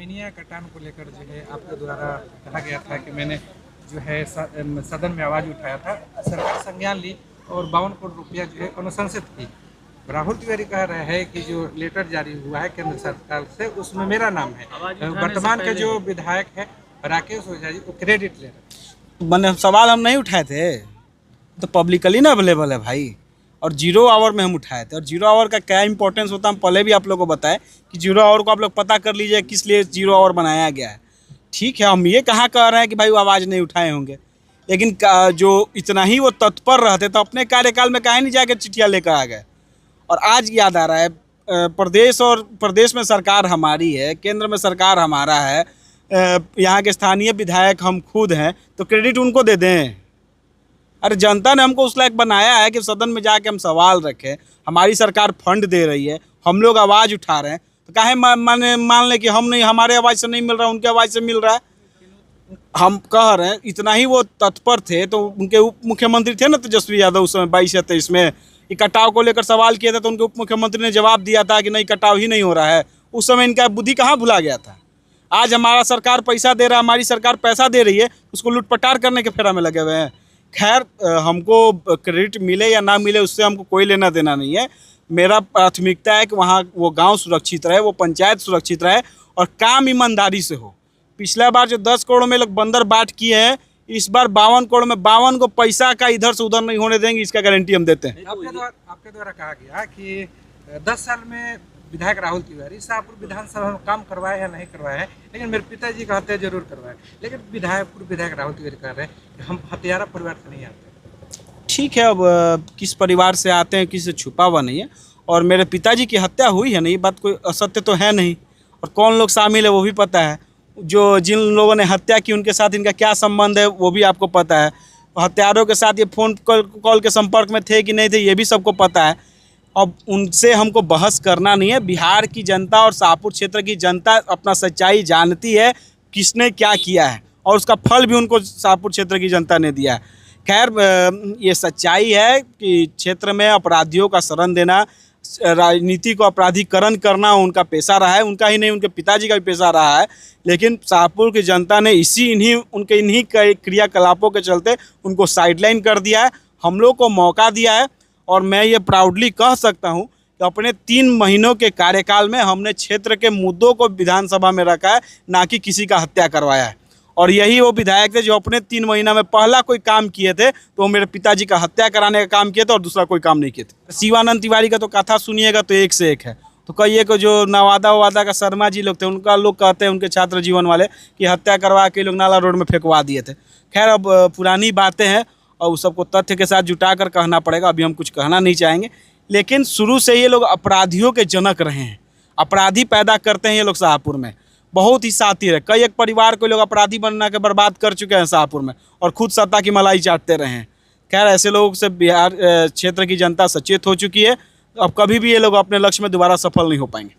Anaemia कटान को लेकर जो है आपके द्वारा कहा गया था कि मैंने जो है सदन में आवाज़ उठाया था, सरकार संज्ञान ली और 52 करोड़ रुपया जो है अनुशंसित की। राहुल तिवारी कह रहे हैं कि जो लेटर जारी हुआ है केंद्र सरकार से उसमें मेरा नाम है। वर्तमान के जो विधायक है राकेश ओझा जी वो क्रेडिट ले रहे हैं। मैंने सवाल हम नहीं उठाए थे, तो पब्लिकली ना अवेलेबल है भाई। और 0 आवर में हम उठाए थे, और 0 आवर का क्या इंपॉर्टेंस होता है हम पहले भी आप लोगों को बताएं कि 0 आवर को आप लोग पता कर लीजिए किस लिए 0 आवर बनाया गया है। ठीक है, हम ये कहाँ कह रहे हैं कि भाई वो आवाज़ नहीं उठाए होंगे, लेकिन जो इतना ही वो तत्पर रहते तो अपने कार्यकाल में काहे नहीं जाकर चिट्ठियाँ लेकर आ गए। और आज याद आ रहा है प्रदेश में सरकार हमारी है, केंद्र में सरकार हमारा है, यहाँ के स्थानीय विधायक हम खुद हैं, तो क्रेडिट उनको दे दें। अरे जनता ने हमको उस लायक बनाया है कि सदन में जाके हम सवाल रखें, हमारी सरकार फंड दे रही है, हम लोग आवाज़ उठा रहे हैं, तो काहे मान लें कि हम नहीं, हमारे आवाज़ से नहीं मिल रहा, उनके आवाज़ से मिल रहा है। हम कह रहे हैं इतना ही वो तत्पर थे, तो उनके उप मुख्यमंत्री थे ना तेजस्वी यादव उस समय 22 या 23 में ये कटाव को लेकर सवाल किया था, तो उनके उप मुख्यमंत्री ने जवाब दिया था कि नहीं कटाव ही नहीं हो रहा है। उस समय इनका बुद्धि कहाँ भुला गया था। आज हमारा सरकार पैसा दे रहा है, हमारी सरकार पैसा दे रही है, उसको लूटपटार करने के फेरा में लगे हुए हैं। खैर, हमको क्रेडिट मिले या ना मिले उससे हमको कोई लेना देना नहीं है। मेरा प्राथमिकता है कि वहाँ वो गांव सुरक्षित रहे, वो पंचायत सुरक्षित रहे और काम ईमानदारी से हो। पिछला बार जो 10 करोड़ में लोग बंदर बाट किए हैं, इस बार 52 करोड़ में 52 को पैसा का इधर से उधर नहीं होने देंगे, इसका गारंटी हम देते हैं। आपके द्वारा कहा गया कि 10 साल में विधायक राहुल तिवारी शाहपुर विधानसभा में काम करवाए या नहीं करवाए हैं, लेकिन मेरे पिताजी कहते हैं जरूर करवाए। लेकिन विधायक राहुल तिवारी कह रहे हैं कि हम हत्यारा परिवार से नहीं आते। ठीक है, अब किस परिवार से आते हैं किसी से छुपा हुआ नहीं है, और मेरे पिताजी की हत्या हुई है नहीं, बात कोई असत्य तो है नहीं, और कौन लोग शामिल है वो भी पता है। जो जिन लोगों ने हत्या की उनके साथ इनका क्या संबंध है वो भी आपको पता है। हत्यारों के साथ ये फ़ोन कॉल के संपर्क में थे कि नहीं थे ये भी सबको पता है। अब उनसे हमको बहस करना नहीं है। बिहार की जनता और शाहपुर क्षेत्र की जनता अपना सच्चाई जानती है, किसने क्या किया है, और उसका फल भी उनको शाहपुर क्षेत्र की जनता ने दिया है। खैर, ये सच्चाई है कि क्षेत्र में अपराधियों का शरण देना, राजनीति को अपराधीकरण करना उनका पेशा रहा है। उनका ही नहीं, उनके पिताजी का भी पेशा रहा है। लेकिन शाहपुर की जनता ने उनके इन्हीं क्रियाकलापों के चलते उनको साइडलाइन कर दिया है, हम लोग को मौका दिया है। और मैं ये प्राउडली कह सकता हूँ कि अपने 3 महीनों के कार्यकाल में हमने क्षेत्र के मुद्दों को विधानसभा में रखा है, ना कि किसी का हत्या करवाया है। और यही वो विधायक थे जो अपने 3 महीना में पहला कोई काम किए थे तो वो मेरे पिताजी का हत्या कराने का काम किए थे, और दूसरा कोई काम नहीं किए थे। शिवानंद तिवारी का तो कथा सुनिएगा तो एक से एक है। तो कहिए कि जो नवादा का शर्मा जी लोग थे, उनका लोग कहते हैं, उनके छात्र जीवन वाले, कि हत्या करवा के लोग नाला रोड में फेंकवा दिए थे। खैर, अब पुरानी बातें हैं और उस सबको तथ्य के साथ जुटा कर कहना पड़ेगा। अभी हम कुछ कहना नहीं चाहेंगे, लेकिन शुरू से ये लोग अपराधियों के जनक रहे हैं, अपराधी पैदा करते हैं ये लोग शाहपुर में। बहुत ही सातिर है, कई एक परिवार को लोग अपराधी बनना के बर्बाद कर चुके हैं शाहपुर में, और खुद सत्ता की मलाई चाटते रहे हैं। खैर, ऐसे लोगों से बिहार क्षेत्र की जनता सचेत हो चुकी है। अब कभी भी ये लोग अपने लक्ष्य में दोबारा सफल नहीं हो पाएंगे।